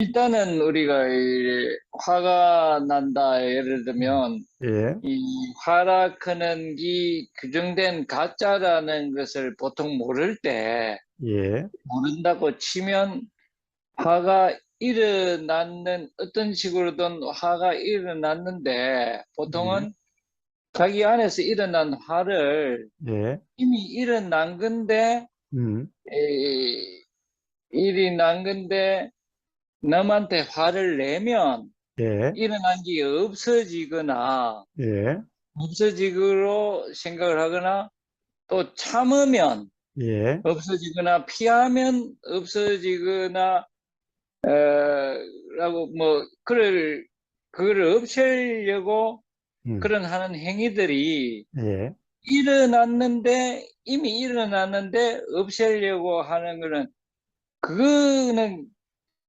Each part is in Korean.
일단은 우리가 화가 난다 예를 들면 예, 이 화라 크는 이 규정된 가짜라는 것을 보통 모를 때 예, 모른다고 치면 화가 일어났는 어떤 식으로든 화가 일어났는데 예, 보통은 자기 안에서 일어난 화를 예, 이미 일어난 건데 음, 일이 난 건데 남한테 화를 내면 예, 일어난 게 없어지거나 예, 없어지기로 생각을 하거나 또 참으면 예, 없어지거나 피하면 없어지거나 라고 뭐 그거를 없애려고 음, 그런 하는 행위들이 예, 일어났는데 이미 일어났는데 없애려고 하는 거는 그거는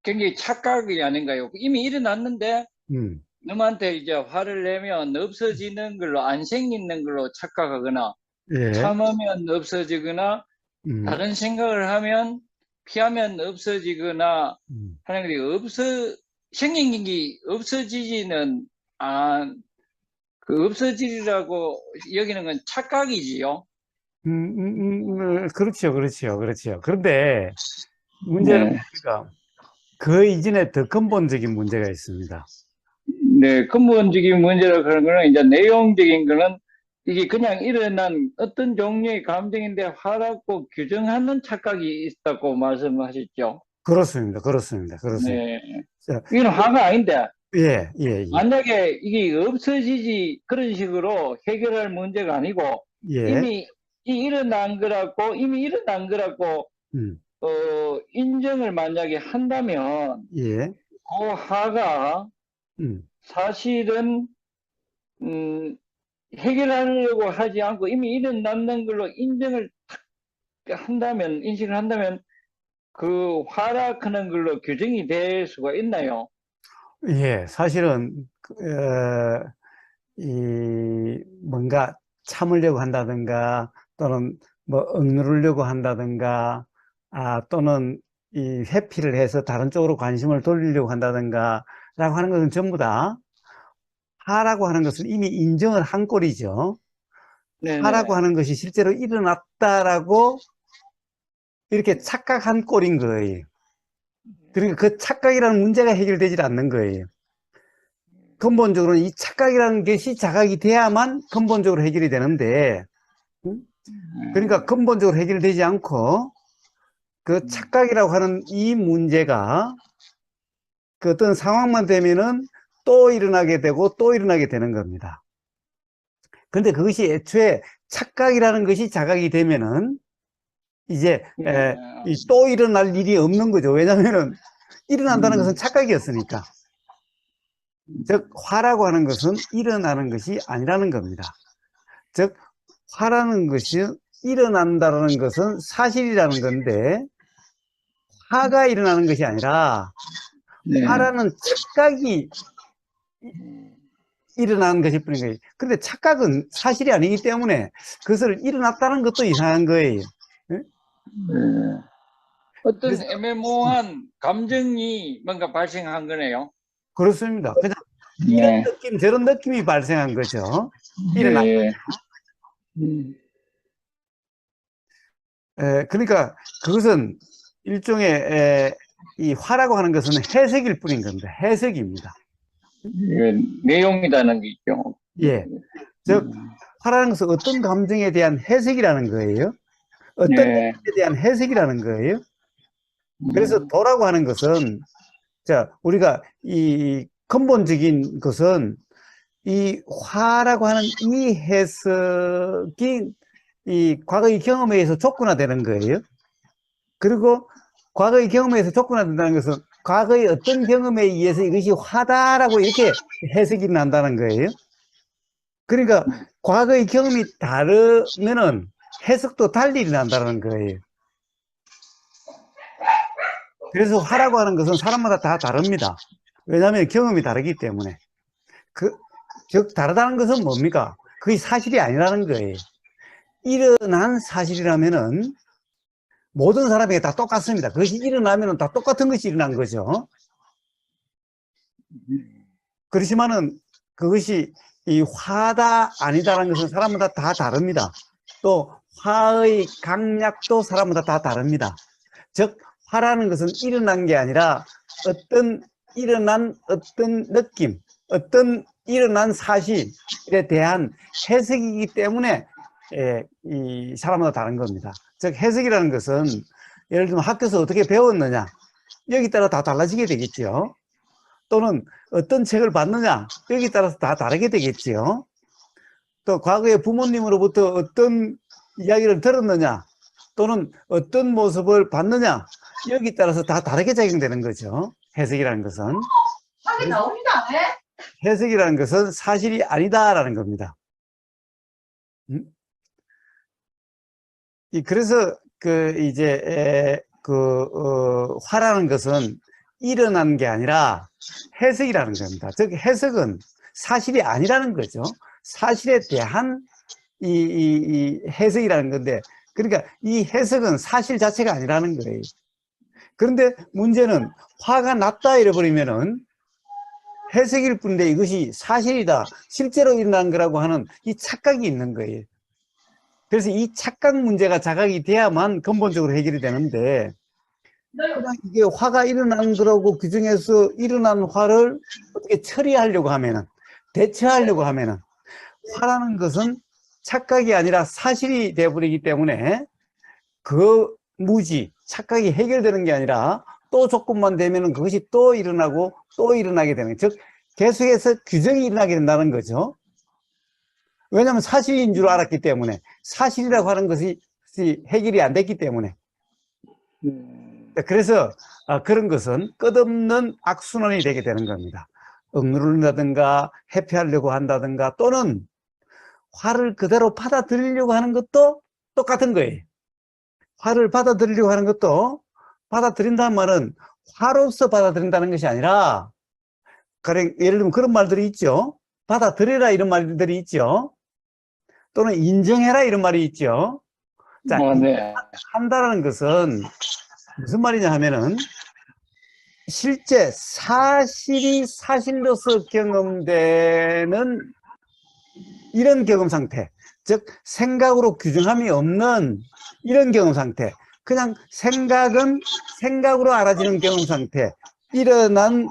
굉장히 착각이 아닌가요? 이미 일어났는데 음, 남한테 이제 화를 내면 없어지는 걸로 안 생기는 걸로 착각하거나 예, 참으면 없어지거나 음, 다른 생각을 하면 피하면 없어지거나 음, 하는 게 생긴 게 없어지지는 없어지리라고 여기는 건 착각이지요. 그렇죠, 그렇죠, 그렇죠. 그런데 문제는 네. 뭡니까? 그 이전에 더 근본적인 문제가 있습니다. 네, 근본적인 문제라 그런 거는 이제 내용적인 거는 이게 그냥 일어난 어떤 종류의 감정인데 화라고 규정하는 착각이 있다고 말씀하셨죠. 그렇습니다, 그렇습니다, 그렇습니다. 네. 자, 이건 화가 아닌데 예, 예, 예, 만약에 이게 없어지지 그런 식으로 해결할 문제가 아니고 예, 이미 이미 일어난 거라고 음, 인정을 만약에 한다면 예, 그 화가 음, 사실은 음, 해결하려고 하지 않고 이미 일어났는 걸로 인식을 한다면 그 화락하는 걸로 규정이 될 수가 있나요? 예. 사실은 뭔가 참으려고 한다든가 또는 뭐 억누르려고 한다든가 또는 이 회피를 해서 다른 쪽으로 관심을 돌리려고 한다든가 라고 하는 것은 전부 다 하라고 하는 것을 이미 인정을 한 꼴이죠. 하라고 네네. 하는 것이 실제로 일어났다라고 이렇게 착각한 꼴인 거예요. 그러니까 그 착각이라는 문제가 해결되질 않는 거예요. 근본적으로는 이 착각이라는 것이 자각이 돼야만 근본적으로 해결이 되는데, 그러니까 근본적으로 해결되지 않고 그 착각이라고 하는 이 문제가 그 어떤 상황만 되면은 또 일어나게 되고 또 일어나게 되는 겁니다. 근데 그것이 애초에 착각이라는 것이 자각이 되면은 이제 네. 또 일어날 일이 없는 거죠. 왜냐하면은 일어난다는 것은 착각이었으니까. 즉 화라고 하는 것은 일어나는 것이 아니라는 겁니다. 즉 화라는 것이 일어난다는 것은 사실이라는 건데 화가 일어나는 것이 아니라 네. 화라는 착각이 일어나는 것일 뿐인 거예요. 그런데 착각은 사실이 아니기 때문에 그것을 일어났다는 것도 이상한 거예요. 예? 네. 어떤 그래서 애매모호한 감정이 뭔가 발생한 거네요. 그렇습니다. 그냥 이런 네. 느낌 저런 느낌이 발생한 거죠. 일어났다. 네. 음. 그러니까 그것은 일종의 이 화라고 하는 것은 해석일 뿐인 겁니다. 해석입니다. 내용이라는 게 있죠. 예. 즉 화라는 것은 어떤 감정에 대한 해석이라는 거예요. 어떤 네. 느낌에 대한 해석이라는 거예요. 그래서 음. 도라고 하는 것은 자 우리가 이 근본적인 것은 이 화라고 하는 이 해석이 이 과거의 경험에 의해서 촉구화되는 거예요. 그리고 과거의 경험에 의해서 촉구화된다는 것은 과거의 어떤 경험에 의해서 이것이 화다라고 이렇게 해석이 난다는 거예요. 그러니까 과거의 경험이 다르면은 해석도 달리 난다는 거예요. 그래서 화라고 하는 것은 사람마다 다 다릅니다. 왜냐하면 경험이 다르기 때문에. 그, 즉, 다르다는 것은 뭡니까? 그게 사실이 아니라는 거예요. 일어난 사실이라면은 모든 사람에게 다 똑같습니다. 그것이 일어나면은 다 똑같은 것이 일어난 거죠. 그렇지만은 그것이 이 화다 아니다라는 것은 사람마다 다 다릅니다. 또 화의 강약도 사람마다 다 다릅니다. 즉 화라는 것은 일어난 게 아니라 일어난 어떤 느낌, 어떤 일어난 사실에 대한 해석이기 때문에 이 사람마다 다른 겁니다. 즉 해석이라는 것은 예를 들면 학교에서 어떻게 배웠느냐 여기 따라 다 달라지게 되겠죠. 또는 어떤 책을 봤느냐 여기 따라서 다 다르게 되겠죠. 또 과거에 부모님으로부터 어떤 이야기를 들었느냐 또는 어떤 모습을 봤느냐 여기 따라서 다 다르게 작용되는 거죠. 해석이라는 것은 해석이라는 것은 사실이 아니다라는 겁니다. 그래서 화라는 것은 일어난 게 아니라 해석이라는 겁니다. 즉 해석은 사실이 아니라는 거죠. 사실에 대한 이 해석이라는 건데, 그러니까 이 해석은 사실 자체가 아니라는 거예요. 그런데 문제는 화가 났다 이래버리면은 해석일 뿐인데 이것이 사실이다, 실제로 일어난 거라고 하는 이 착각이 있는 거예요. 그래서 이 착각 문제가 자각이 돼야만 근본적으로 해결이 되는데, 그냥 이게 화가 일어난 거라고 규정해서 일어난 화를 어떻게 처리하려고 하면은, 대처하려고 하면은, 화라는 것은 착각이 아니라 사실이 되어버리기 때문에 그 무지, 착각이 해결되는 게 아니라 또 조금만 되면은 그것이 또 일어나고 또 일어나게 되는, 즉 계속해서 규정이 일어나게 된다는 거죠. 왜냐하면 사실인 줄 알았기 때문에, 사실이라고 하는 것이 해결이 안 됐기 때문에. 그래서 그런 것은 끝없는 악순환이 되게 되는 겁니다. 억누른다든가 회피하려고 한다든가 또는 화를 그대로 받아들이려고 하는 것도 똑같은 거예요. 화를 받아들이려고 하는 것도, 받아들인다는 말은 화로서 받아들인다는 것이 아니라, 예를 들면 그런 말들이 있죠. 받아들여라 이런 말들이 있죠. 또는 인정해라 이런 말이 있죠. 자, 네. 한다라는 것은 무슨 말이냐 하면은, 실제 사실이 사실로서 경험되는 이런 경험 상태, 즉 생각으로 규정함이 없는 이런 경험 상태, 그냥 생각은 생각으로 알아지는 경험 상태, 일어난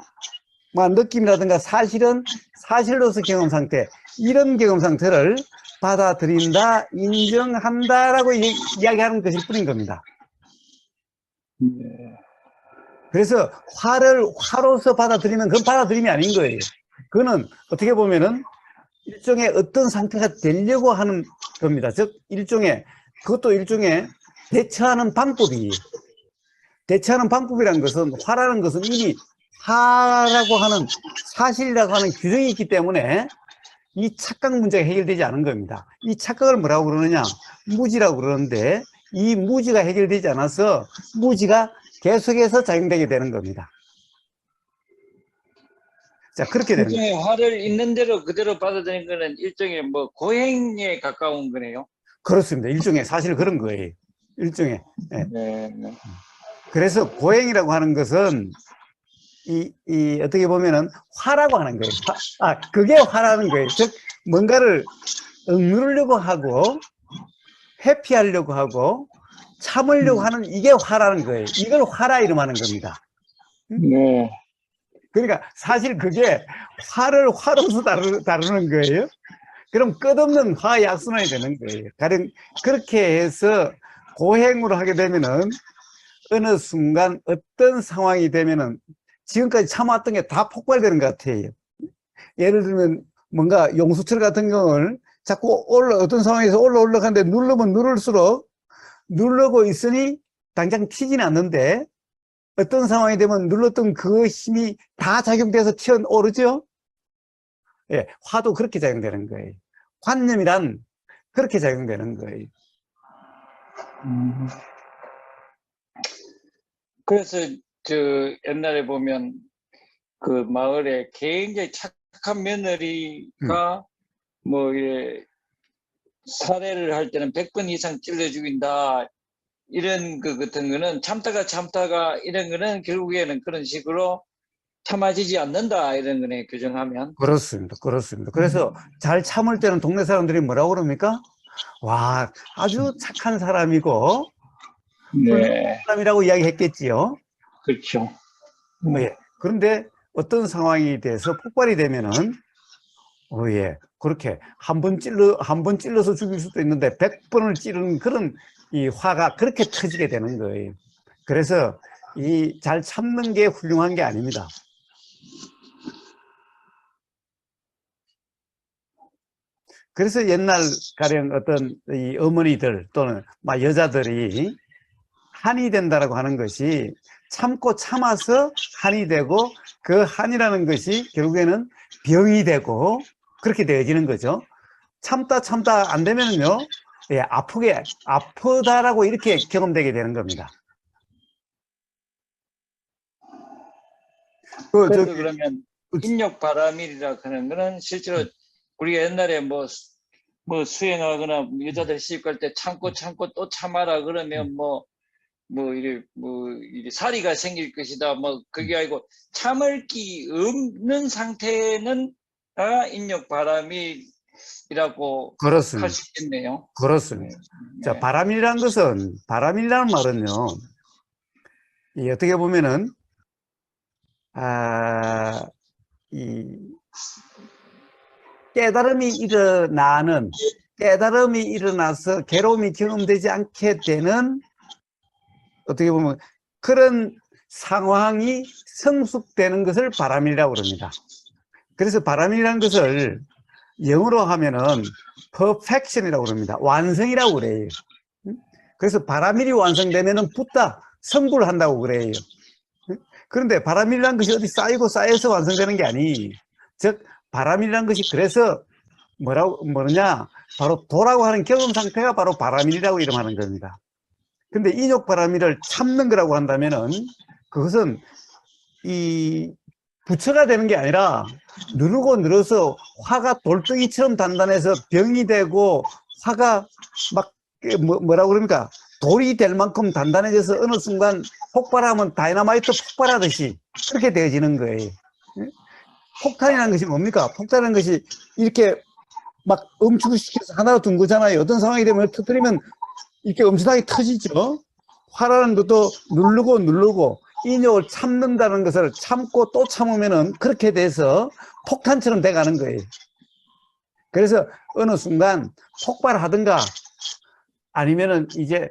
느낌이라든가 사실은 사실로서 경험 상태, 이런 경험 상태를 받아들인다, 인정한다라고 이야기하는 것일 뿐인 겁니다. 그래서 화를 화로서 받아들이면 그건 받아들임이 아닌 거예요. 그거는 어떻게 보면은 일종의 어떤 상태가 되려고 하는 겁니다. 즉 그것도 일종의 대처하는 방법이에요. 대처하는 방법이라는 것은, 화라는 것은 이미 화라고 하는 사실이라고 하는 규정이 있기 때문에 이 착각 문제가 해결되지 않은 겁니다. 이 착각을 뭐라고 그러느냐, 무지라고 그러는데, 이 무지가 해결되지 않아서 무지가 계속해서 작용되게 되는 겁니다. 자, 그렇게 되는 거예요. 일종의 화를 있는 대로 그대로 받아들이는 거는 일종의 뭐 고행에 가까운 거네요. 그렇습니다. 일종의 사실 그런 거예요. 일종의. 예. 네. 그래서 고행이라고 하는 것은 어떻게 보면은 화라고 하는 거예요. 그게 화라는 거예요. 즉 뭔가를 억누르려고 하고 회피하려고 하고 참으려고 하는 이게 화라는 거예요. 이걸 화라 이름하는 겁니다. 네. 그러니까 사실 그게 화를 화로서 다루는 거예요. 그럼 끝없는 화의 악순환이 되는 거예요. 가령 그렇게 해서 고행으로 하게 되면은 어느 순간 어떤 상황이 되면은 지금까지 참아왔던 게 다 폭발되는 것 같아요. 예를 들면 뭔가 용수철 같은 경우를 자꾸 어떤 상황에서 올라가는데 누르면 누를수록 누르고 있으니 당장 튀지는 않는데, 어떤 상황이 되면 눌렀던 그 힘이 다 작용돼서 튀어오르죠. 예, 화도 그렇게 작용되는 거예요. 관념이란 그렇게 작용되는 거예요. 그래서 옛날에 보면 그 마을에 굉장히 착한 며느리가 뭐 살해를 할 때는 100번 이상 찔러 죽인다, 이런 그 같은 거는 참다가 이런 거는 결국에는 그런 식으로 참아지지 않는다 이런 거네 규정하면. 그렇습니다. 그렇습니다. 그래서 잘 참을 때는 동네 사람들이 뭐라고 그럽니까? 와, 아주 착한 사람이고 훌륭한 네, 사람이라고 이야기했겠지요. 그렇죠. 예. 그런데 어떤 상황이 돼서 폭발이 되면은 예, 그렇게 한 번 찔러서 죽일 수도 있는데 100번을 찌르는 그런 이 화가 그렇게 터지게 되는 거예요. 그래서 이 잘 참는 게 훌륭한 게 아닙니다. 그래서 옛날 가령 어떤 이 어머니들 또는 막 여자들이 한이 된다라고 하는 것이 참고 참아서 한이 되고 그 한이라는 것이 결국에는 병이 되고 그렇게 되어지는 거죠. 참다 참다 안 되면은요, 예, 아프다라고 이렇게 경험되게 되는 겁니다. 그, 그래서 저기, 그러면 인욕바람일이라 하는 거는 실제로 우리가 옛날에 뭐 수행하거나 여자들 시집갈 때 참고 참고 또 참아라 그러면 이래 사리가 생길 것이다 뭐 그게 아니고 참을 기 없는 상태는 다 인욕바람일이라고 할 그렇습니다. 수 있겠네요. 그렇습니다. 자, 네. 바람이라는 말은요, 이 어떻게 보면은, 아, 이 깨달음이 일어나서 괴로움이 경험되지 않게 되는 어떻게 보면 그런 상황이 성숙되는 것을 바람이라고 그럽니다. 그래서 바람이라는 것을 영어로 하면은 perfection이라고 그럽니다. 완성이라고 그래요. 그래서 바람일이 완성되면은 붙다, 성불 한다고 그래요. 그런데 바람이라는 것이 어디 쌓여서 완성되는 게 아니. 즉, 바람이라는 것이 그래서 뭐냐? 바로 도라고 하는 경험 상태가 바로 바람일이라고 이름하는 겁니다. 근데 인욕 바람일을 참는 거라고 한다면은 그것은 이 부처가 되는 게 아니라 누르고 늘어서 화가 돌덩이처럼 단단해서 병이 되고 화가 막 뭐라고 그럽니까? 돌이 될 만큼 단단해져서 어느 순간 폭발하면 다이너마이트 폭발하듯이 그렇게 되어지는 거예요. 폭탄이라는 것이 뭡니까? 폭탄이라는 것이 이렇게 막 음축시켜서 하나 둔 거잖아요. 어떤 상황이 되면 터뜨리면 이렇게 엄청나게 터지죠. 화라는 것도 누르고 인욕을 참는다는 것을 참고 또 참으면은 그렇게 돼서 폭탄처럼 돼가는 거예요. 그래서 어느 순간 폭발하든가 아니면은 이제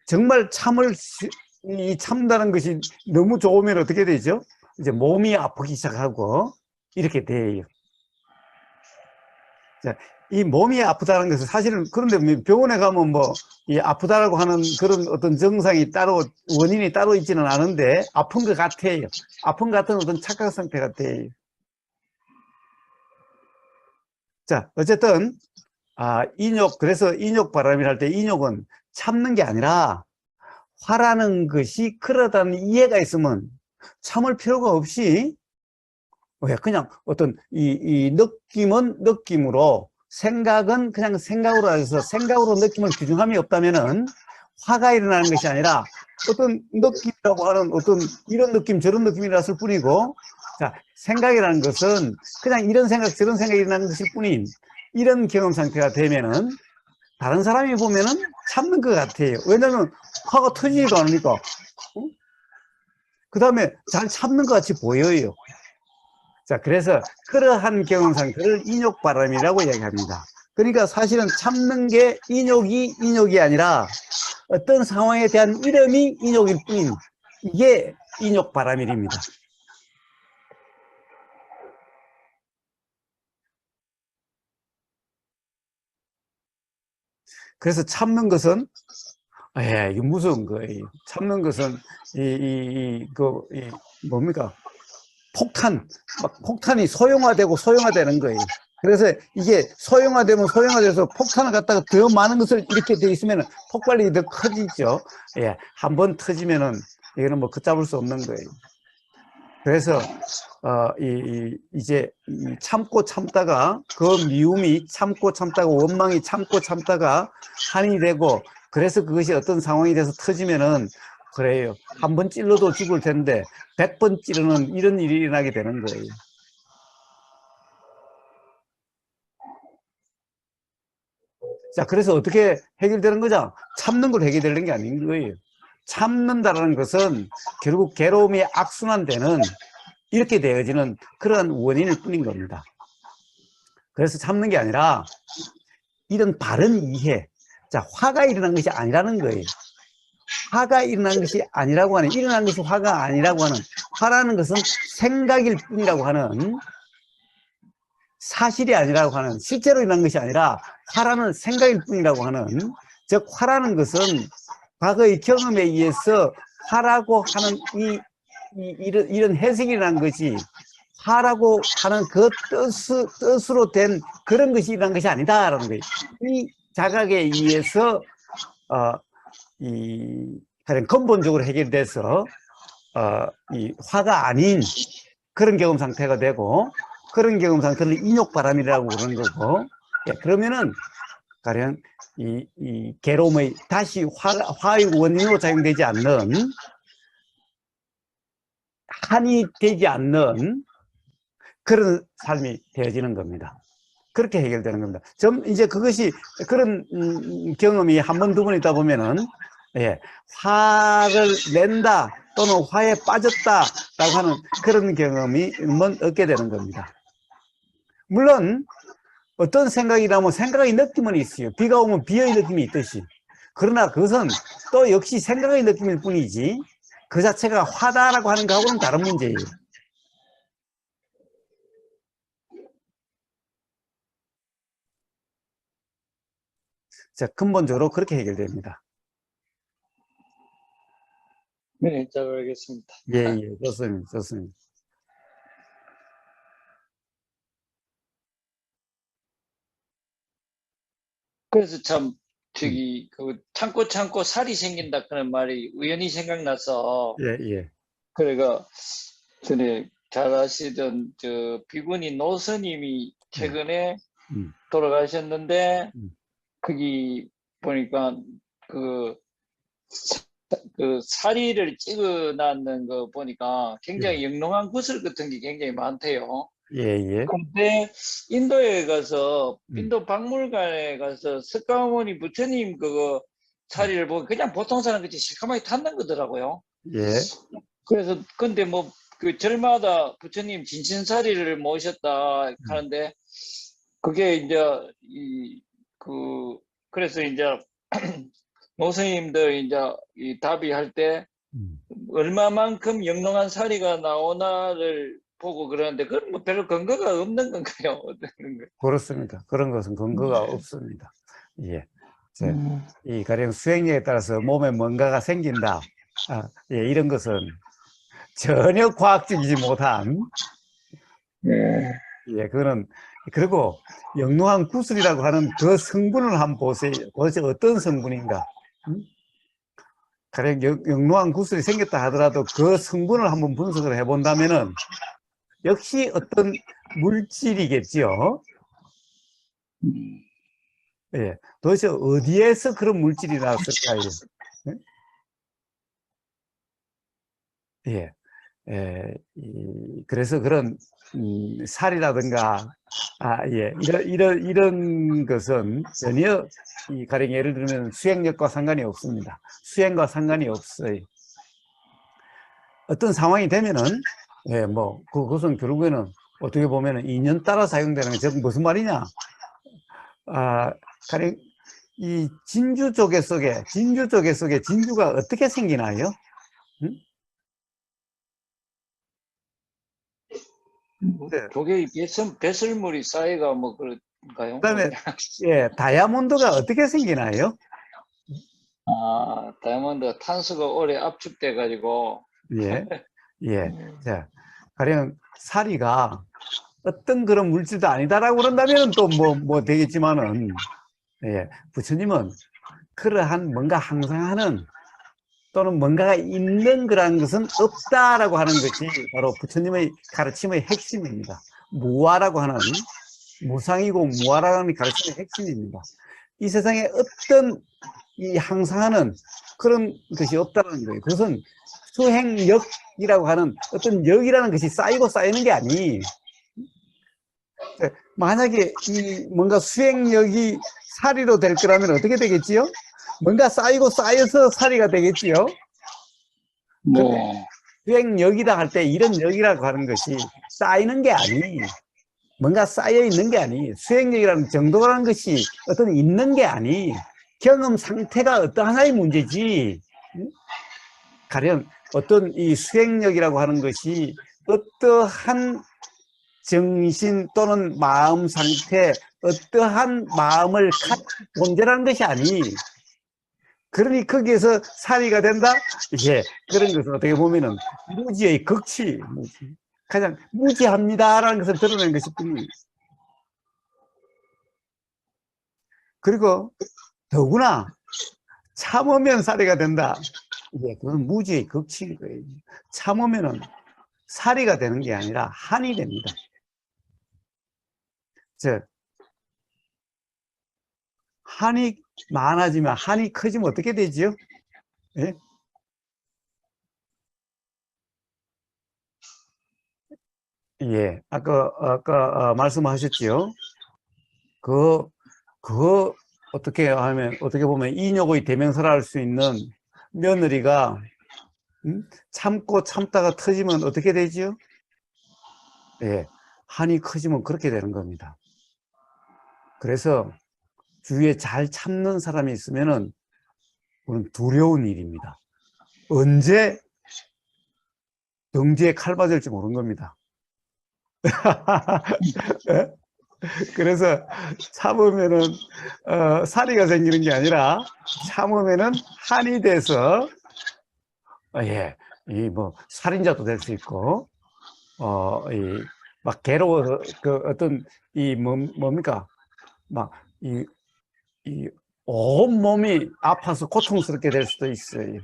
정말 참는다는 것이 너무 좋으면 어떻게 되죠? 이제 몸이 아프기 시작하고 이렇게 돼요. 자, 이 몸이 아프다는 것은 사실은 그런데 병원에 가면 이 아프다라고 하는 그런 어떤 증상이 원인이 따로 있지는 않은데 아픈 것 같아요. 아픈 것 같은 어떤 착각 상태 같아요. 자, 어쨌든, 그래서 인욕 바람이라 할 때 인욕은 참는 게 아니라 화라는 것이 그러다는 이해가 있으면 참을 필요가 없이 그냥 어떤 이 느낌은 느낌으로 생각은 그냥 생각으로 해서 생각으로 느낌을 규정함이 없다면은 화가 일어나는 것이 아니라 어떤 느낌이라고 하는 어떤 이런 느낌 저런 느낌이라을 뿐이고 자 생각이라는 것은 그냥 이런 생각 저런 생각이 일어나는 것일 뿐인 이런 경험 상태가 되면은 다른 사람이 보면은 참는 것 같아요. 왜냐하면 화가 터지지도 않으니까 그 다음에 잘 참는 것 같이 보여요. 자, 그래서 그러한 경험 상태를 인욕바람이라고 이야기합니다. 그러니까 사실은 참는 게 인욕이 아니라 어떤 상황에 대한 이름이 인욕일 뿐인 이게 인욕바람일입니다. 그래서 참는 것은 이거 무서운 거예요. 참는 것은 뭡니까? 폭탄이 소형화되는 거예요. 그래서 이게 소형화되면 소형화돼서 폭탄을 갖다가 더 많은 것을 이렇게 돼 있으면 폭발력이 더 커지죠. 예, 한번 터지면은 이거는 걷잡을 수 없는 거예요. 그래서 이제 참고 참다가 그 미움이 참고 참다가 원망이 참고 참다가 한이 되고 그래서 그것이 어떤 상황이 돼서 터지면은 그래요. 한 번 찔러도 죽을 텐데 100번 찌르는 이런 일이 일어나게 되는 거예요. 자, 그래서 어떻게 해결되는 거죠? 참는 걸 해결되는 게 아닌 거예요. 참는다는 것은 결국 괴로움이 악순환되는 이렇게 되어지는 그러한 원인일 뿐인 겁니다. 그래서 참는 게 아니라 이런 바른 이해, 자, 화가 일어난 것이 아니라는 거예요. 화가 일어난 것이 아니라고 하는, 일어난 것이 화가 아니라고 하는, 화라는 것은 생각일 뿐이라고 하는, 사실이 아니라고 하는, 실제로 일어난 것이 아니라 화라는 생각일 뿐이라고 하는, 즉 화라는 것은 과거의 경험에 의해서 화라고 하는 이런 해석이 일어난 것이 화라고 하는 그 뜻으로 된 그런 것이 일어난 것이 아니다라는 거예요. 이 자각에 의해서 가장 근본적으로 해결돼서 이 화가 아닌 그런 경험 상태가 되고, 그런 경험 상태를 인욕바람이라고 그러는 거고, 예, 그러면은 가령 이 괴로움의 다시 화의 원인으로 작용되지 않는, 한이 되지 않는 그런 삶이 되어지는 겁니다. 그렇게 해결되는 겁니다. 이제 그것이 그런 경험이 한 번, 두 번 있다 보면은, 예, 화를 낸다 또는 화에 빠졌다라고 하는 그런 경험이 한번 얻게 되는 겁니다. 물론 어떤 생각이 나면 생각의 느낌은 있어요. 비가 오면 비의 느낌이 있듯이. 그러나 그것은 또 역시 생각의 느낌일 뿐이지 그 자체가 화다라고 하는 거하고는 다른 문제예요. 자, 근본적으로 그렇게 해결됩니다. 네, 잘 알겠습니다. 예, 좋습니다. 좋습니다. 그래서 참 그 참고 살이 생긴다 그런 말이 우연히 생각나서, 예. 그래가 전에 잘 아시던 저 비구니 노스님이 최근에 돌아가셨는데, 거기 보니까 그 사리를 찍어놨는 거 보니까 굉장히 영롱한 구슬 같은 게 굉장히 많대요. 예. 근데 인도에 가서, 인도 박물관에 가서 석가모니 부처님 그거 사리를 보고 그냥 보통 사람같이 시커멓게 탔는 거더라고요. 예. 그래서 근데 뭐 그 절마다 부처님 진신사리를 모셨다 하는데, 그게 이제 그래서 이제 노스님들 이제 이 답이 할 때 얼마만큼 영롱한 사리가 나오나를 보고 그러는데, 그건 뭐 별로 근거가 없는 건가요? 어떤 건가요? 그렇습니다. 그런 것은 근거가 없습니다. 예. 이 가령 수행력에 따라서 몸에 뭔가가 생긴다. 예, 이런 것은 전혀 과학적이지 못한, 예, 그거는, 그리고 영롱한 구슬이라고 하는 그 성분을 한번 보세요. 도대체 어떤 성분인가? 가령 영롱한 구슬이 생겼다 하더라도 그 성분을 한번 분석을 해본다면은 역시 어떤 물질이겠죠. 예, 도대체 어디에서 그런 물질이 나왔을까요? 예, 그래서 그런 살이라든가 예, 이런 것은 전혀 가령 예를 들면 수행력과 상관이 없습니다. 수행과 상관이 없어요. 어떤 상황이 되면은 예, 뭐 그것은 결국에는 어떻게 보면은 인연 따라 사용되는 게 즉 무슨 말이냐? 가령 이 진주 조개 속에 진주가 어떻게 생기나요? 조개 배설물이 쌓여가 뭐 그런가요? 그다음에 예, 다이아몬드가 어떻게 생기나요? 다이아몬드 탄소가 오래 압축돼 가지고. 예. 자, 가령 사리가 어떤 그런 물질도 아니다라고 그런다면 또 뭐 되겠지만은, 예, 부처님은 그러한 뭔가 항상 하는 또는 뭔가가 있는 그런 것은 없다라고 하는 것이 바로 부처님의 가르침의 핵심입니다. 무아라고 하는, 무상이고 무아라는 가르침의 핵심입니다. 이 세상에 어떤 이 항상하는 그런 것이 없다는 거예요. 그것은 수행력이라고 하는 어떤 역이라는 것이 쌓이고 쌓이는 게 아니. 만약에 이 뭔가 수행력이 사리로 될 거라면 어떻게 되겠지요? 뭔가 쌓이고 쌓여서 사리가 되겠지요. 네. 수행력이다 할 때 이런 역이라고 하는 것이 쌓이는 게 아니. 뭔가 쌓여 있는 게 아니. 수행력이라는 정도라는 것이 어떤 있는 게 아니. 경험 상태가 어떠하나의 문제지. 가령 어떤 이 수행력이라고 하는 것이 어떠한 정신 또는 마음 상태, 어떠한 마음을 가진 존재라는 것이 아니. 그러니 거기에서 사리가 된다? 예, 그런 것은 어떻게 보면은 무지의 극치, 가장 무지합니다라는 것을 드러낸 것일 뿐입니다. 그리고 더구나 참으면 사리가 된다. 예, 그건 무지의 극치인 거예요. 참으면은 사리가 되는 게 아니라 한이 됩니다. 즉, 한이 많아지면 한이 커지면 어떻게 되지요? 예? 예, 아까 말씀하셨지요. 그거 어떻게 하면, 어떻게 보면 인욕의 대명사라 할 수 있는 며느리가 참고 참다가 터지면 어떻게 되지요? 예, 한이 커지면 그렇게 되는 겁니다. 그래서 주위에 잘 참는 사람이 있으면은 그건 두려운 일입니다. 언제 등지에 칼 맞을지 모르는 겁니다. 예? 그래서 참으면은 사리가 생기는 게 아니라 참으면은 한이 돼서 예, 이 뭐 살인자도 될 수 있고 이 막 괴로워서 그 어떤 이 뭡니까 막 이 온몸이 아파서 고통스럽게 될 수도 있어요.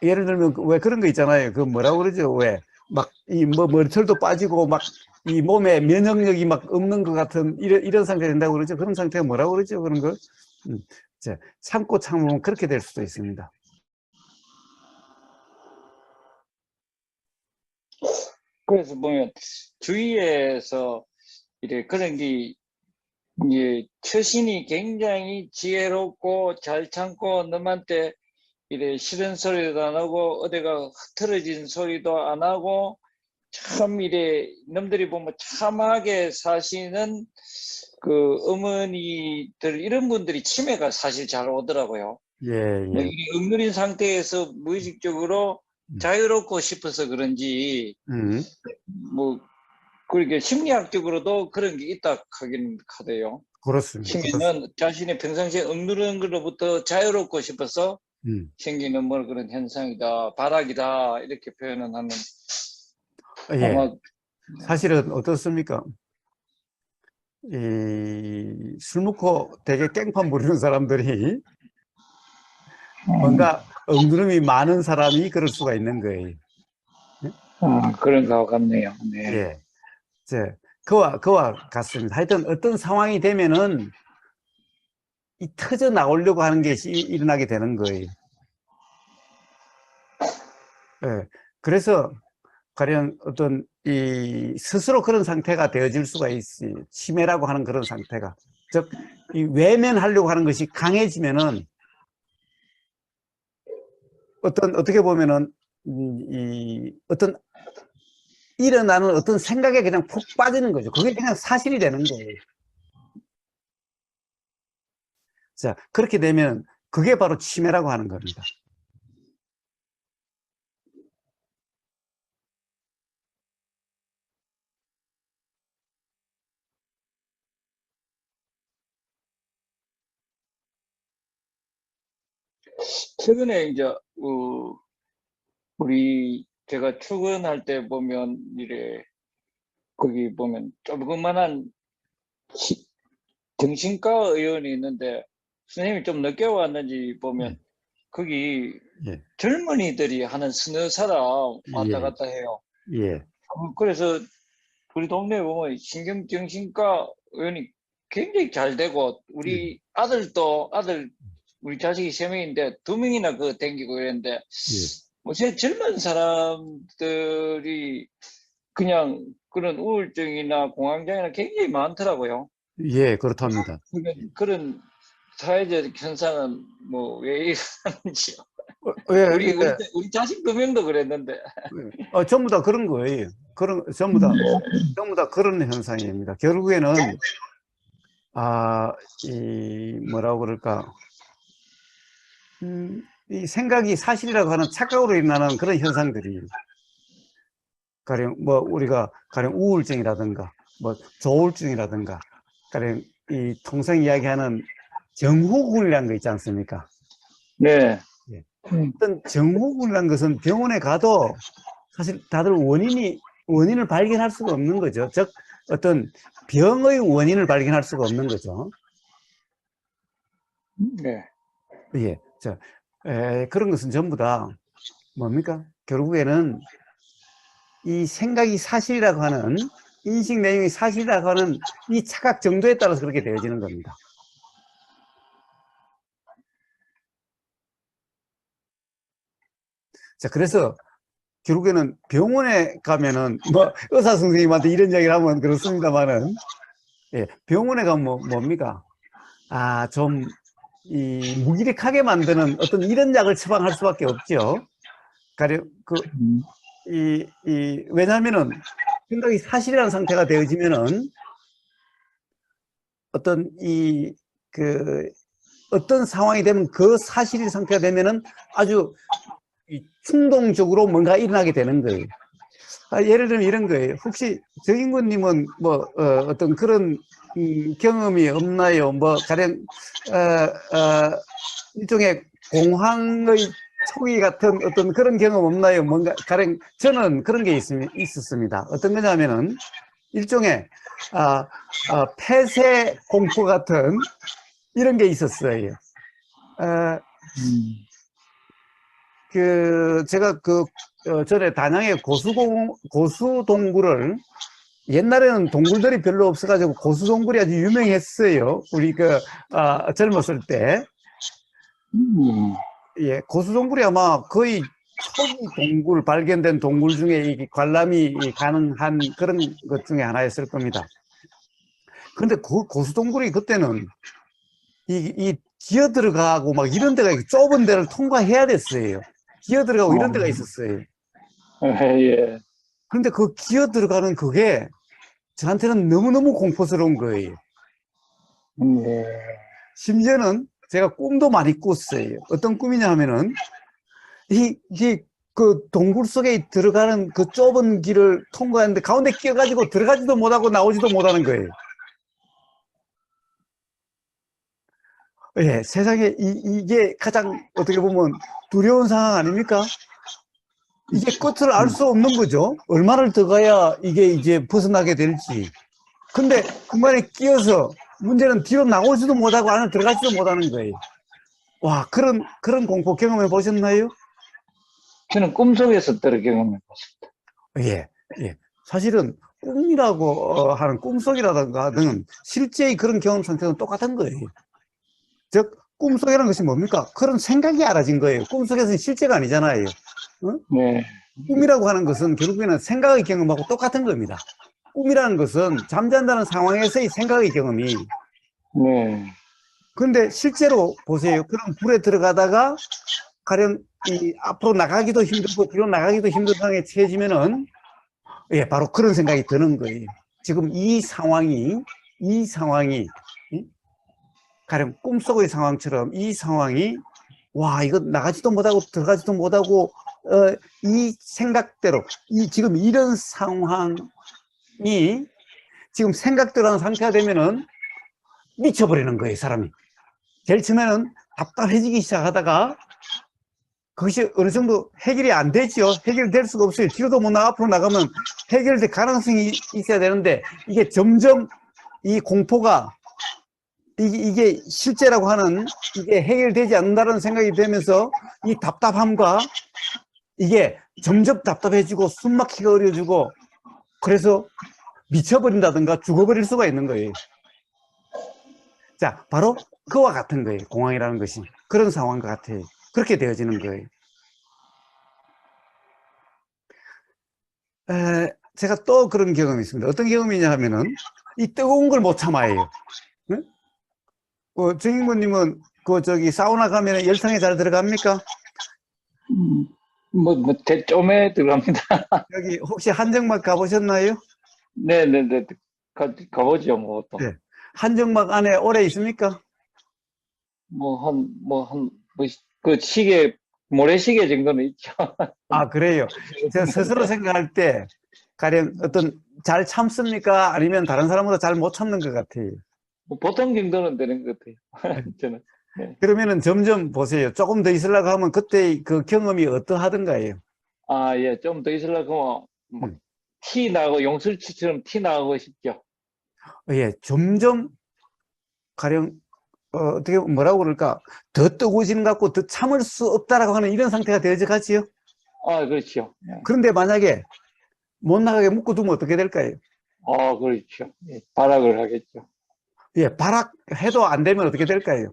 예를 들면 왜 그런 거 있잖아요. 그 뭐라고 그러죠? 왜 막 이 뭐 머리털도 빠지고 막 이 몸에 면역력이 막 없는 것 같은 이런 상태가 된다고 그러죠. 그런 상태가 뭐라고 그러죠? 그런 거 참고 참으면 그렇게 될 수도 있습니다. 그래서 보면 주위에서 이래 그런 게 이제 처신이 굉장히 지혜롭고 잘 참고 남한테 이래 싫은 소리도 안 하고 어디가 흐트러진 소리도 안 하고 참 이래 남들이 보면 참하게 사시는 그 어머니들 이런 분들이 치매가 사실 잘 오더라고요. 예, 뭐 예. 이 억누린 상태에서 무의식적으로 자유롭고 싶어서 그런지 뭐 그렇게 심리학적으로도 그런 게 있다 하긴 하대요. 그렇습니다. 치매는 자신이 평상시에 억누르는 것로부터 자유롭고 싶어서 생기는 뭐 그런 현상이다, 발악이다 이렇게 표현은 하는. 예. 아마 사실은 어떻습니까? 술 먹고 되게 깽판 부리는 사람들이 뭔가 억누름이 많은 사람이 그럴 수가 있는 거예요. 그런 것 같네요. 네. 예. 그와 같습니다. 하여튼 어떤 상황이 되면은 이 터져 나오려고 하는 것이 일어나게 되는 거예요. 예. 그래서 가령 어떤 이 스스로 그런 상태가 되어질 수가 있어요. 치매라고 하는 그런 상태가. 즉, 이 외면하려고 하는 것이 강해지면은 어떻게 보면은 어떤 일어나는 어떤 생각에 그냥 푹 빠지는 거죠. 그게 그냥 사실이 되는 거예요. 자, 그렇게 되면 그게 바로 치매라고 하는 겁니다. 최근에 이제 우리 제가 출근할 때 보면 이래 거기 보면 조그만한 정신과 의원이 있는데 선생님이 좀 늦게 왔는지 보면 거기 예. 젊은이들이 하는 서너 사람 왔다 예. 갔다 해요. 예. 그래서 우리 동네에 보면 신경정신과 의원이 굉장히 잘 되고, 우리 아들, 우리 자식이 3명인데 2명이나 그 댕기고 이랬는데, 예, 뭐, 제 젊은 사람들이 그냥 그런 우울증이나 공황장애나 굉장히 많더라고요. 예, 그렇답니다. 그런 사회적 현상은 뭐 왜 일어나는지요? 예, 우리 자식 2명도 그랬는데. 전부 다 그런 거예요. 전부 다 그런 현상입니다. 결국에는, 뭐라고 그럴까, 이 생각이 사실이라고 하는 착각으로 일어나는 그런 현상들이, 가령 우울증이라든가, 뭐, 조울증이라든가, 가령 통상 이야기하는 정후군이라는 거 있지 않습니까? 네. 예. 어떤 정후군이라는 것은 병원에 가도 사실 다들 원인을 발견할 수가 없는 거죠. 즉, 어떤 병의 원인을 발견할 수가 없는 거죠. 네. 예. 그런 것은 전부 다 뭡니까? 결국에는 이 생각이 사실이라고 하는, 인식 내용이 사실이라고 하는 이 착각 정도에 따라서 그렇게 되어지는 겁니다. 자, 그래서 결국에는 병원에 가면은, 뭐, 의사 선생님한테 이런 이야기를 하면 그렇습니다만은, 예, 병원에 가면 뭡니까? 무기력하게 만드는 어떤 이런 약을 처방할 수밖에 없죠. 가령, 왜냐면은 생각이 사실이라는 상태가 되어지면은 어떤 어떤 상황이 되면 그 사실이 상태가 되면은 아주 충동적으로 뭔가 일어나게 되는 거예요. 예를 들면 이런 거예요. 혹시 정인권님은 어떤 그런 경험이 없나요? 뭐 가령 일종의 공황의 초기 같은 어떤 그런 경험 없나요? 뭔가 가령 저는 그런 게 있었습니다. 어떤 거냐면은 일종의 폐쇄 공포 같은 이런 게 있었어요. 제가 전에 단양에 고수동굴을, 옛날에는 동굴들이 별로 없어가지고 고수동굴이 아주 유명했어요. 우리 젊었을 때. 예, 고수동굴이 아마 거의 초기 동굴, 발견된 동굴 중에 이 관람이 가능한 그런 것 중에 하나였을 겁니다. 그런데 고수동굴이 그때는 기어 들어가고 막 이런 데가 좁은 데를 통과해야 됐어요. 기어 들어가고 이런 데가 있었어요. 예. 그런데 그 기어 들어가는 그게 저한테는 너무너무 공포스러운 거예요. 예. 심지어는 제가 꿈도 많이 꿨어요. 어떤 꿈이냐 하면은, 이게 그 동굴 속에 들어가는 그 좁은 길을 통과하는데 가운데 끼어가지고 들어가지도 못하고 나오지도 못하는 거예요. 예, 세상에 이게 가장 어떻게 보면 두려운 상황 아닙니까? 이게 끝을 알 수 없는 거죠. 얼마를 더 가야 이게 이제 벗어나게 될지. 근데 중간에 끼어서 문제는 뒤로 나오지도 못하고 안에 들어가지도 못하는 거예요. 와, 그런 공포 경험해 보셨나요? 저는 꿈속에서 들어 경험해봤습니다. 예, 예. 사실은 꿈이라고 하는 꿈속이라든가 등 실제의 그런 경험 상태는 똑같은 거예요. 즉, 꿈속이라는 것이 뭡니까? 그런 생각이 알아진 거예요. 꿈속에서는 실제가 아니잖아요. 네. 꿈이라고 하는 것은 결국에는 생각의 경험하고 똑같은 겁니다. 꿈이라는 것은 잠잔다는 상황에서의 생각의 경험이. 네. 그런데 실제로 보세요. 그런 불에 들어가다가 가령 앞으로 나가기도 힘들고 뒤로 나가기도 힘든 상황에 처해지면은, 예, 바로 그런 생각이 드는 거예요. 지금 이 상황이 가령 꿈속의 상황처럼 이 상황이, 와, 이거 나가지도 못하고 들어가지도 못하고 이 생각대로 지금 이런 상황이 지금 생각대로 하는 상태가 되면은 미쳐버리는 거예요, 사람이. 제일 처음에는 답답해지기 시작하다가 그것이 어느 정도 해결이 안 되죠. 해결될 수가 없어요. 뒤로도 못 나가 앞으로 나가면 해결될 가능성이 있어야 되는데 이게 점점 이 공포가 이게 실제라고 하는 이게 해결되지 않는다는 생각이 되면서 이 답답함과 이게 점점 답답해지고 숨막히기가 어려워지고 그래서 미쳐버린다든가 죽어버릴 수가 있는 거예요. 자, 바로 그와 같은 거예요. 공황이라는 것이. 그런 상황과 같아요. 그렇게 되어지는 거예요. 제가 또 그런 경험이 있습니다. 어떤 경험이냐 하면은, 이 뜨거운 걸 못 참아요. 응? 정인구님은 사우나 가면 열탕에 잘 들어갑니까? 대좀에 들어갑니다. 여기 혹시 한정막 가보셨나요? 네네네. 가보죠, 뭐, 또. 네. 한정막 안에 오래 있습니까? 그 모래시계 정도는 있죠. 아, 그래요. 제가 스스로 생각할 때, 가령 잘 참습니까? 아니면 다른 사람보다 잘 못 참는 것 같아요. 보통 정도는 되는 것 같아요. 네. 저는. 네. 그러면은 점점 보세요. 조금 더 있으려고 하면 그때 그 경험이 어떠하던가요? 아, 예, 좀 더 있으려고, 막, 음. 티 나고, 용술치처럼 티 나고 싶죠. 예, 점점 가령 어떻게 뭐라고 그럴까? 더 뜨거워지는 것 같고 더 참을 수 없다라고 하는 이런 상태가 되어져 가지요. 아, 그렇죠. 예. 그런데 만약에 못 나가게 묶어두면 어떻게 될까요? 아, 그렇죠. 예, 발악을 하겠죠. 예, 발악해도 안 되면 어떻게 될까요?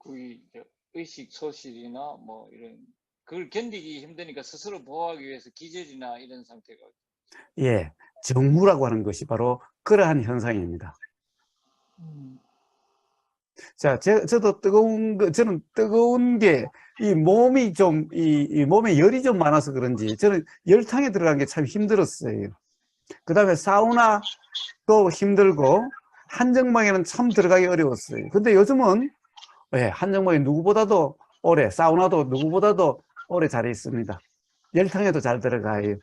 이제 의식 소실이나 뭐 이런, 그걸 견디기 힘드니까 스스로 보호하기 위해서 기절이나 이런 상태가. 예, 정후라고 하는 것이 바로 그러한 현상입니다. 음. 자, 저도 저는 뜨거운 게, 이 몸이 좀, 이 몸에 열이 좀 많아서 그런지, 저는 열탕에 들어가는 게 참 힘들었어요. 그 다음에 사우나도 힘들고, 한정막에는 참 들어가기 어려웠어요. 근데 요즘은, 예, 한정막이 누구보다도 사우나도 누구보다도 오래 잘 있습니다. 열탕에도 잘 들어가요.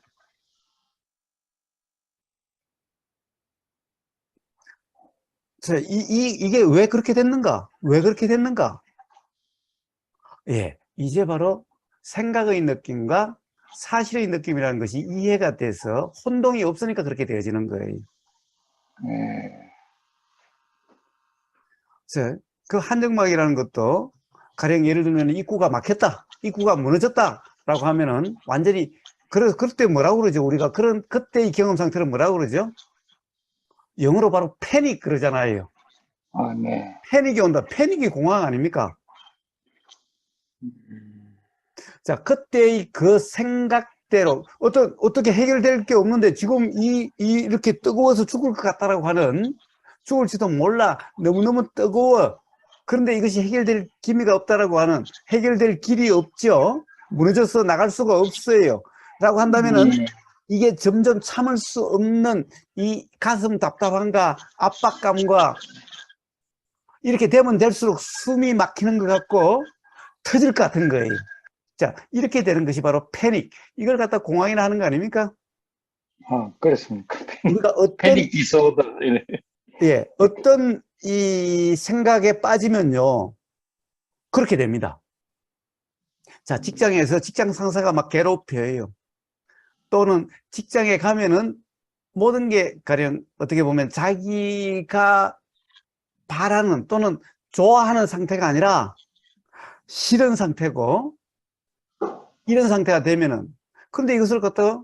자, 이게 왜 그렇게 됐는가? 왜 그렇게 됐는가? 예, 이제 바로 생각의 느낌과 사실의 느낌이라는 것이 이해가 돼서 혼동이 없으니까 그렇게 되어지는 거예요. 예. 그래서 그 한정막이라는 것도 가령 예를 들면 입구가 막혔다, 입구가 무너졌다라고 하면은 완전히 그럴 때 뭐라고 그러죠? 우리가 그때의 경험 상태를 뭐라고 그러죠? 영어로 바로 패닉 그러잖아요. 아, 네. 패닉이 온다. 패닉이 공황 아닙니까? 음. 자, 그때의 그 생각대로 어떻게 해결될 게 없는데 지금 이렇게 뜨거워서 죽을 것 같다라고 하는, 죽을지도 몰라. 너무너무 뜨거워. 그런데 이것이 해결될 기미가 없다라고 하는, 해결될 길이 없죠. 무너져서 나갈 수가 없어요. 라고 한다면은 이게 점점 참을 수 없는 이 가슴 답답함과 압박감과 이렇게 되면 될수록 숨이 막히는 것 같고 터질 것 같은 거예요. 자, 이렇게 되는 것이 바로 패닉. 이걸 갖다 공황이라 하는 거 아닙니까? 그렇습니까? 우리가 패닉 디소더. 이래. 어떤 이 생각에 빠지면요. 그렇게 됩니다. 자, 직장에서 직장 상사가 막 괴롭혀요. 또는 직장에 가면은 모든 게 가령 어떻게 보면 자기가 바라는 또는 좋아하는 상태가 아니라 싫은 상태고, 이런 상태가 되면은, 근데 이것을 갖다가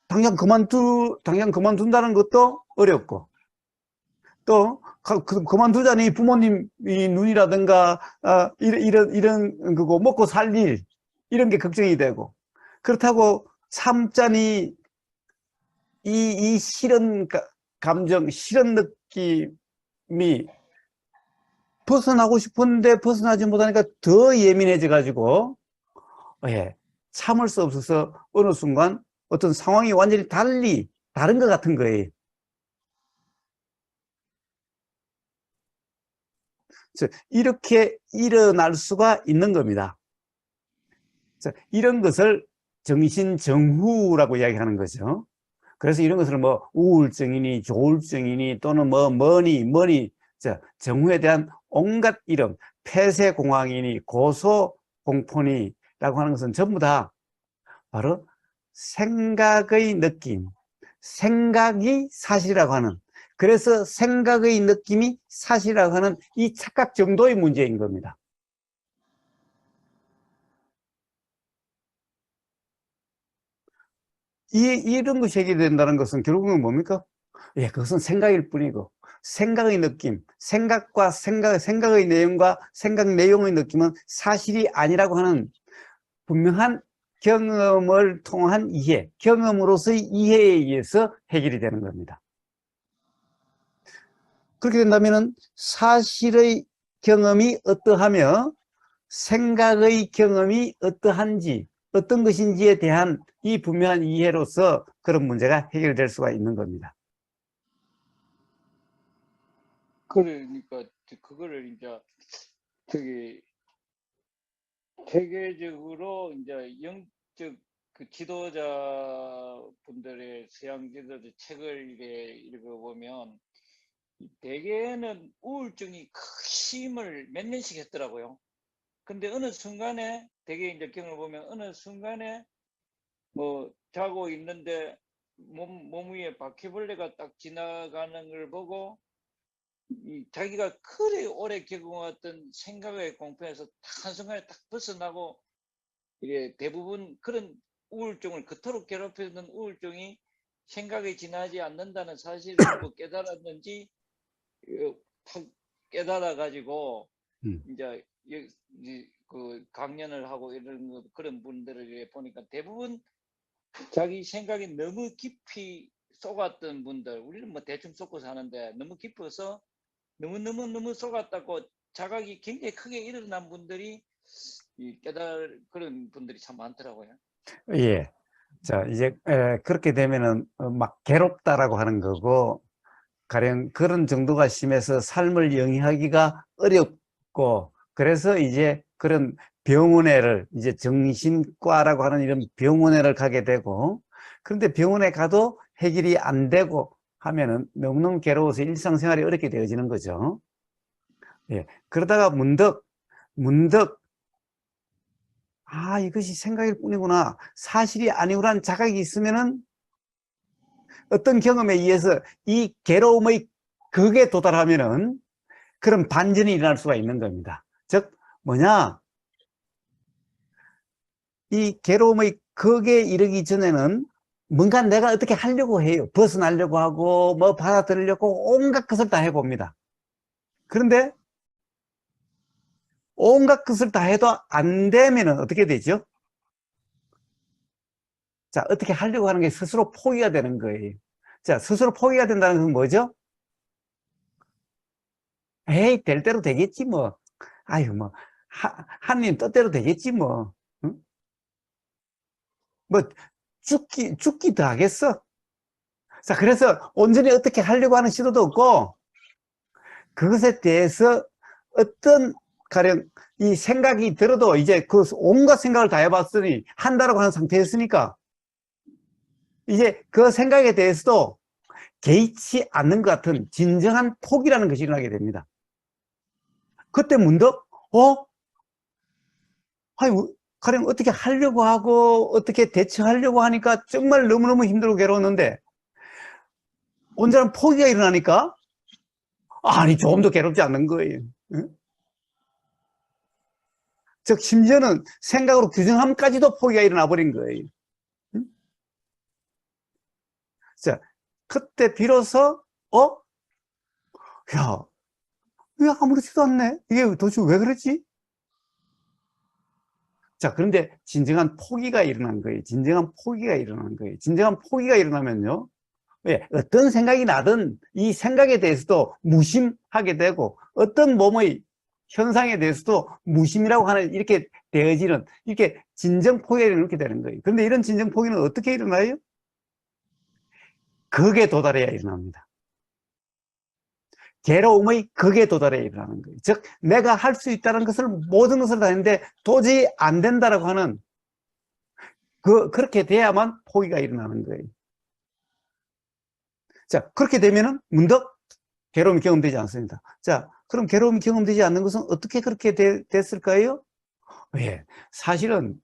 당장 그만둔다는 것도 어렵고, 또, 그만두자니 부모님 이 눈이라든가, 이런 거고, 먹고 살 일, 이런 게 걱정이 되고, 그렇다고 참자니 이 싫은 감정, 싫은 느낌이 벗어나고 싶은데 벗어나지 못하니까 더 예민해져 가지고, 예, 참을 수 없어서 어느 순간 어떤 상황이 완전히 다른 것 같은 거예요. 그래서 이렇게 일어날 수가 있는 겁니다. 그래서 이런 것을 정신정후라고 이야기하는 거죠. 그래서 이런 것을 뭐 우울증이니 조울증이니 또는 뭐 뭐니 정후에 대한 온갖 이름, 폐쇄공황이니 고소공포니라고 하는 것은 전부 다 바로 생각의 느낌, 생각이 사실이라고 하는, 그래서 생각의 느낌이 사실이라고 하는 이 착각 정도의 문제인 겁니다. 이런 것이 해결된다는 것은 결국은 뭡니까? 예, 그것은 생각일 뿐이고, 생각의 느낌, 생각의 내용과 생각 내용의 느낌은 사실이 아니라고 하는 분명한 경험을 통한 이해, 경험으로서의 이해에 의해서 해결이 되는 겁니다. 그렇게 된다면 사실의 경험이 어떠하며 생각의 경험이 어떠한지, 어떤 것인지에 대한 이 분명한 이해로서 그런 문제가 해결될 수가 있는 겁니다. 그러니까 그거를 이제 저기 세계적으로 이제 영적 그 지도자 분들의 서양 지도자 책을 이렇게 읽어보면 대개는 우울증이 힘을 몇 년씩 했더라고요. 근데 어느 순간에 대개 이제 경을 보면 어느 순간에 뭐 자고 있는데 몸 위에 바퀴벌레가 딱 지나가는 걸 보고 자기가 그리 오래 겪어왔던 생각의 공포에서 딱 한순간에 딱 벗어나고 이게 대부분 그런 우울증을 그토록 괴롭히던 우울증이 생각이 지나지 않는다는 사실을 뭐 깨달았는지 탁 깨달아 가지고 이제 그 강연을 하고 이런 그런 분들을 보니까 대부분 자기 생각이 너무 깊이 쏘갔던 분들, 우리는 뭐 대충 쏘고 사는데 너무 깊어서 너무 쏘갔다고 자각이 굉장히 크게 일어난 분들이 그런 분들이 참 많더라고요. 예. 자, 이제, 그렇게 되면은, 막 괴롭다라고 하는 거고, 가령 그런 정도가 심해서 삶을 영위하기가 어렵고, 그래서 이제 그런 병원에를, 이제 정신과라고 하는 이런 병원에를 가게 되고, 그런데 병원에 가도 해결이 안 되고 하면은 너무너무 괴로워서 일상생활이 어렵게 되어지는 거죠. 예. 그러다가 문득, 아, 이것이 생각일 뿐이구나. 사실이 아니구나 자각이 있으면은 어떤 경험에 의해서 이 괴로움의 극에 도달하면은 그런 반전이 일어날 수가 있는 겁니다. 즉, 뭐냐? 이 괴로움의 극에 이르기 전에는 뭔가 내가 어떻게 하려고 해요. 벗어나려고 하고, 뭐 받아들이려고 온갖 것을 다 해봅니다. 그런데 온갖 것을 다 해도 안 되면은 어떻게 되죠? 자, 어떻게 하려고 하는 게 스스로 포기가 되는 거예요. 자, 스스로 포기가 된다는 건 뭐죠? 에이, 될 대로 되겠지, 뭐. 아유, 뭐, 하느님 뜻대로 되겠지, 뭐. 응? 뭐, 죽기 더 하겠어. 자, 그래서 온전히 어떻게 하려고 하는 시도도 없고, 그것에 대해서 어떤, 가령, 이 생각이 들어도 이제 그 온갖 생각을 다 해봤으니, 한다라고 하는 상태였으니까, 이제 그 생각에 대해서도 개의치 않는 것 같은 진정한 포기라는 것이 일어나게 됩니다. 그때 문득, 아니, 가령 어떻게 하려고 하고, 어떻게 대처하려고 하니까 정말 너무너무 힘들고 괴로웠는데, 온전한 포기가 일어나니까, 아니, 조금 더 괴롭지 않는 거예요. 응? 즉, 심지어는 생각으로 규정함까지도 포기가 일어나 버린 거예요. 응? 자, 그때 비로소, 야, 왜 아무렇지도 않네? 이게 도대체 왜 그러지? 자, 그런데 진정한 포기가 일어난 거예요. 진정한 포기가 일어난 거예요. 진정한 포기가 일어나면요. 예, 어떤 생각이 나든 이 생각에 대해서도 무심하게 되고 어떤 몸의 현상에 대해서도 무심이라고 하는 이렇게 되어지는 이렇게 진정 포기가 이렇게 되는 거예요. 그런데 이런 진정 포기는 어떻게 일어나요? 극에 도달해야 일어납니다. 괴로움의 극에 도달해야 일어나는 거예요. 즉 내가 할 수 있다는 것을 모든 것을 다 했는데 도저히 안 된다라고 하는 그렇게 돼야만 포기가 일어나는 거예요. 자, 그렇게 되면은 문득 괴로움이 경험되지 않습니다. 자, 그럼 괴로움이 경험되지 않는 것은 어떻게 그렇게 됐을까요? 예, 사실은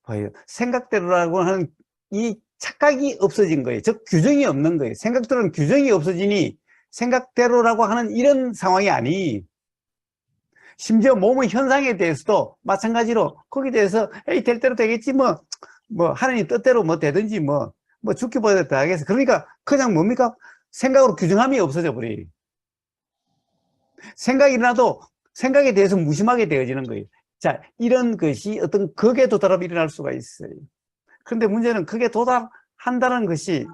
뭐예요? 생각대로라고 하는 이 착각이 없어진 거예요. 즉 규정이 없는 거예요. 생각대로는 규정이 없어지니 생각대로라고 하는 이런 상황이 아니, 심지어 몸의 현상에 대해서도 마찬가지로 거기에 대해서 에이 될 대로 되겠지 뭐 하느님 뜻대로 뭐 되든지 뭐 뭐 죽기보다 더 하겠어. 그러니까 그냥 뭡니까? 생각으로 규정함이 없어져 버리. 생각이 나도 생각에 대해서 무심하게 되어지는 거예요. 자, 이런 것이 어떤 극에 도달하면 일어날 수가 있어요. 그런데 문제는 극에 도달한다는 것이,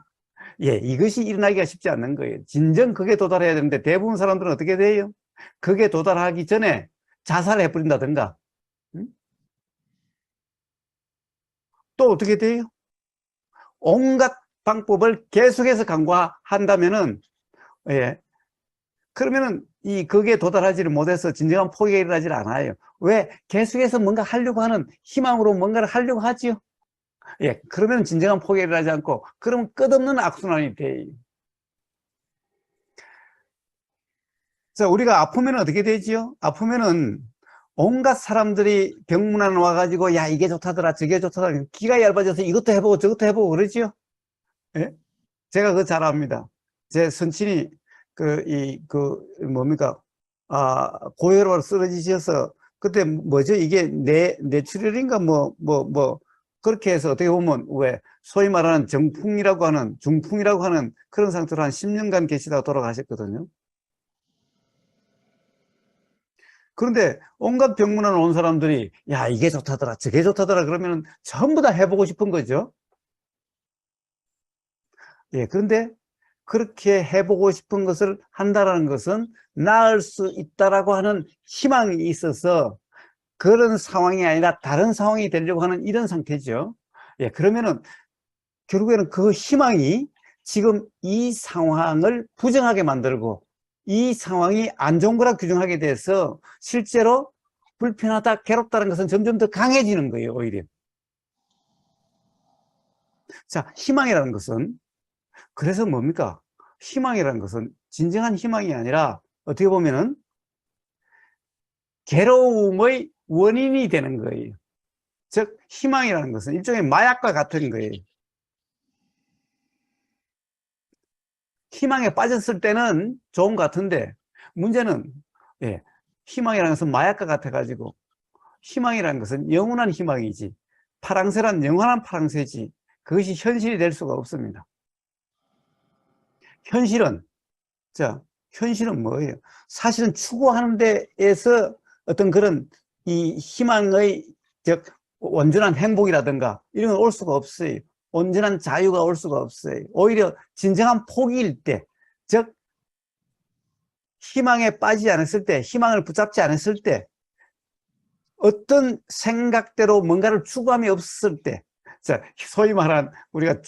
예, 이것이 일어나기가 쉽지 않는 거예요. 진정 극에 도달해야 되는데 대부분 사람들은 어떻게 돼요? 극에 도달하기 전에 자살을 해버린다든가, 응? 또 어떻게 돼요? 온갖 방법을 계속해서 강구한다면은, 예, 그러면은 이 극에 도달하지를 못해서 진정한 포기가 일어나질 않아요. 왜? 계속해서 뭔가 하려고 하는 희망으로 뭔가를 하려고 하지요. 예, 그러면 진정한 포기가 일어나지 않고, 그러면 끝없는 악순환이 돼요. 자, 우리가 아프면 어떻게 되지요? 아프면은 온갖 사람들이 병문안 와가지고, 야, 이게 좋다더라, 저게 좋다더라, 기가 얇아져서 이것도 해보고 저것도 해보고 그러지요? 예? 제가 그거 잘 압니다. 제 선친이 뭡니까? 고혈압으로 쓰러지셔서, 그때 뭐죠? 이게 뇌출혈인가 그렇게 해서 어떻게 보면, 왜, 소위 말하는 중풍이라고 하는 그런 상태로 한 10년간 계시다가 돌아가셨거든요. 그런데 온갖 병문안 온 사람들이, 야, 이게 좋다더라, 저게 좋다더라, 그러면 전부 다 해보고 싶은 거죠. 예, 그런데 그렇게 해보고 싶은 것을 한다는 것은 나을 수 있다라고 하는 희망이 있어서 그런 상황이 아니라 다른 상황이 되려고 하는 이런 상태죠. 예, 그러면은 결국에는 그 희망이 지금 이 상황을 부정하게 만들고 이 상황이 안 좋은 거라 규정하게 돼서 실제로 불편하다, 괴롭다는 것은 점점 더 강해지는 거예요, 오히려. 자, 희망이라는 것은 그래서 뭡니까? 희망이라는 것은 진정한 희망이 아니라 어떻게 보면은 괴로움의 원인이 되는 거예요. 즉, 희망이라는 것은 일종의 마약과 같은 거예요. 희망에 빠졌을 때는 좋은 것 같은데, 문제는, 예, 희망이라는 것은 마약과 같아가지고, 희망이라는 것은 영원한 희망이지, 파랑새란 영원한 파랑새지, 그것이 현실이 될 수가 없습니다. 현실은, 자, 현실은 뭐예요? 사실은 추구하는 데에서 어떤 그런 이 희망의, 즉, 온전한 행복이라든가 이런 건 올 수가 없어요. 온전한 자유가 올 수가 없어요. 오히려 진정한 포기일 때, 즉, 희망에 빠지지 않았을 때, 희망을 붙잡지 않았을 때, 어떤 생각대로 뭔가를 추구함이 없을 때, 자, 소위 말한 우리가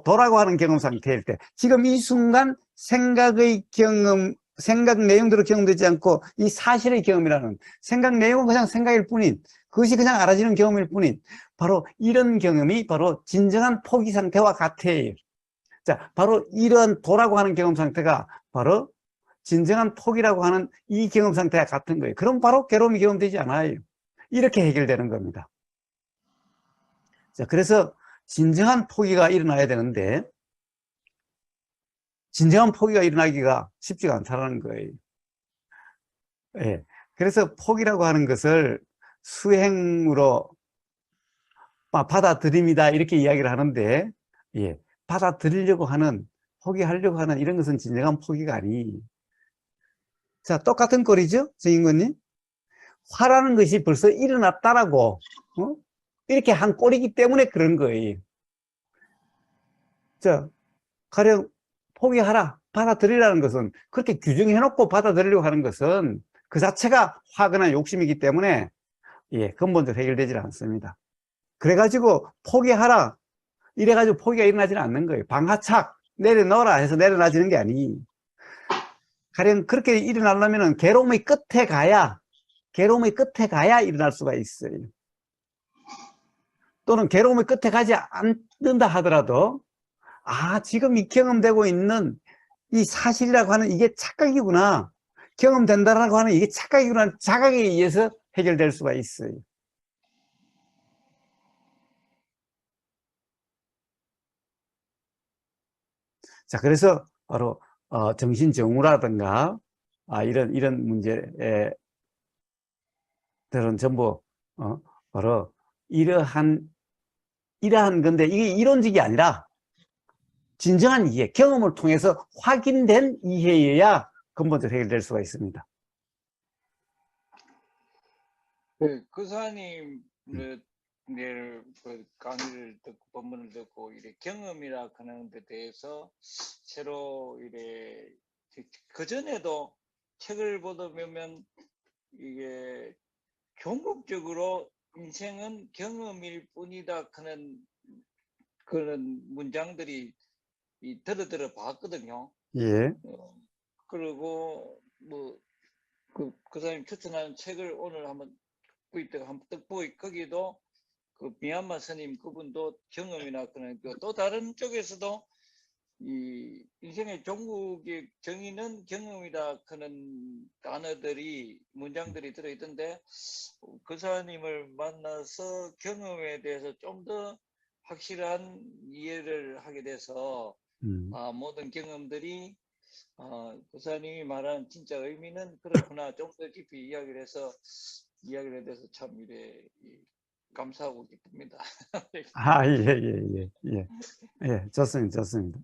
도라고 하는 경험 상태일 때, 지금 이 순간 생각의 경험, 생각 내용대로 경험되지 않고 이 사실의 경험이라는, 생각 내용은 그냥 생각일 뿐인, 그것이 그냥 알아지는 경험일 뿐인, 바로 이런 경험이 바로 진정한 포기 상태와 같아요. 자, 바로 이런 도라고 하는 경험 상태가 바로 진정한 포기라고 하는 이 경험 상태와 같은 거예요. 그럼 바로 괴로움이 경험되지 않아요. 이렇게 해결되는 겁니다. 자, 그래서 진정한 포기가 일어나야 되는데, 진정한 포기가 일어나기가 쉽지가 않다는 거예요. 예. 그래서 포기라고 하는 것을 수행으로 받아들입니다. 이렇게 이야기를 하는데, 예. 받아들이려고 하는, 포기하려고 하는 이런 것은 진정한 포기가 아니. 자, 똑같은 꼴이죠? 정인권님? 화라는 것이 벌써 일어났다라고, 이렇게 한 꼴이기 때문에 그런 거예요. 자, 가령 포기하라, 받아들이라는 것은 그렇게 규정해놓고 받아들이려고 하는 것은 그 자체가 화거나 욕심이기 때문에 예, 근본적으로 해결되지 않습니다. 그래가지고 포기하라, 이래가지고 포기가 일어나지는 않는 거예요. 방하착, 내려놓으라 해서 내려놔지는 게 아니. 가령 그렇게 일어나려면 괴로움의 끝에 가야 일어날 수가 있어요. 또는 괴로움의 끝에 가지 않는다 하더라도 지금 이 경험되고 있는 이 사실이라고 하는 이게 착각이구나, 경험된다라고 하는 이게 착각이구나, 자각에 의해서 해결될 수가 있어요. 자, 그래서 바로 정신정우라든가 이런 문제들은 전부 바로 이러한 건데 이게 이론적이 아니라 진정한 이해, 경험을 통해서 확인된 이해여야 근본적으로 해결될 수가 있습니다. 그 교사님 그 강의를 듣고 본문을 듣고 이래 경험이라 하는 데 대해서 새로 이래 그 전에도 책을 보다 보면 이게 종국적으로 인생은 경험일 뿐이다 하는 그런 문장들이 들어 봤거든요. 예. 그리고 뭐 그 사람이 추천하는 책을 오늘 한번 한번 보이 거기도 그 미얀마 스님 그분도 경험이나 그런 또 다른 쪽에서도 이 인생의 종국의 정의는 경험이다 그런 단어들이 문장들이 들어있던데 그 사님을 만나서 경험에 대해서 좀 더 확실한 이해를 하게 돼서 모든 경험들이 그 사님이 말한 진짜 의미는 그렇구나 좀 더 깊이 이야기를 해서 이야기를 해서 참 이래 감사하고 기쁩니다. 아, 예, 예, 예, 예. 예, 좋습니다, 좋습니다.